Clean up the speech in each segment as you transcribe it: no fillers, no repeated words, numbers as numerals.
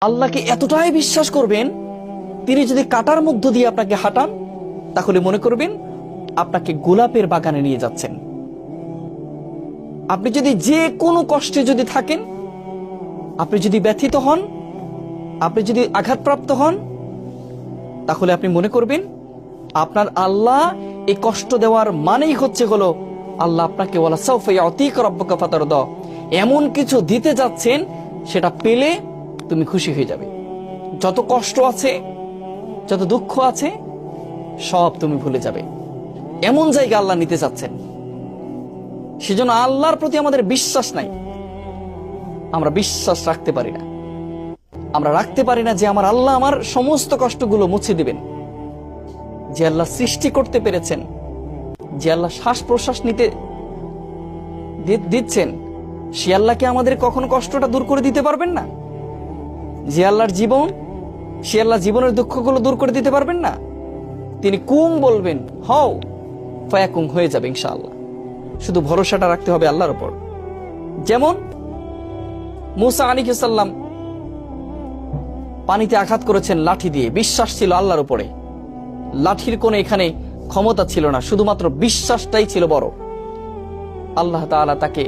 আল্লাহকে এতটাই বিশ্বাস করবেন, তিনি যদি কাটার মধ্য দিয়ে আপনাকে হাঁটান তাহলে মনে করবেন আপনাকে গোলাপের বাগানে নিয়ে যাচ্ছেন। আপনি যদি যে কোনো কষ্টে যদি থাকেন, আপনি যদি ব্যথিত হন, আপনি যদি আঘাতপ্রাপ্ত হন, তাহলে আপনি মনে করবেন আপনার আল্লাহ এই কষ্ট দেওয়ার মানেই হলো আল্লাহ আপনাকে ওয়ালা সাউফা ইয়াতিকা রাব্বুকা ফাতারদা, এমন কিছু দিতে যাচ্ছেন সেটা পেলে তুমি খুশি হয়ে যাবে। যত কষ্ট আছে, যত দুঃখ আছে, সব তুমি ভুলে যাবে। এমন জায়গা আল্লাহ নিতে যাচ্ছেন। সেজন্য আল্লাহর প্রতি আমাদের বিশ্বাস নাই, আমরা বিশ্বাস রাখতে পারি না। আমরা রাখতে পারি না যে আমার আল্লাহ আমার সমস্ত কষ্টগুলো মুছে দিবেন। যে আল্লাহ সৃষ্টি করতে পেরেছেন, যে আল্লাহ শ্বাস প্রশ্বাস নিতে দিচ্ছেন, সে আল্লাহকে আমাদের কখনো কষ্টটা দূর করে দিতে পারবেন না? যে আল্লাহর জীবন, সে আল্লাহ জীবনের দুঃখগুলো দূর করে দিতে পারবেন না? তিনি কুম বলবেন, হও, ফায়াকুম, হয়ে যাবে ইনশাআল্লাহ। শুধু ভরসাটা রাখতে হবে আল্লাহর উপর। যেমন মুসা আলাইহিস সালাম পানিতে আঘাত করেছেন লাঠি দিয়ে, বিশ্বাস ছিল আল্লাহর উপরে। লাঠির কোনো এখানে ক্ষমতা ছিল না, শুধুমাত্র বিশ্বাসটাই ছিল বড়। আল্লাহ তাআলা তাকে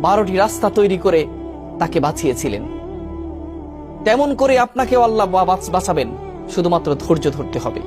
12টি রাস্তা তৈরি করে তাকে বাঁচিয়েছিলেন। তেমন করে আপনাকেও আল্লাহ বাঁচাবেন, শুধুমাত্র ধৈর্য ধরতে হবে।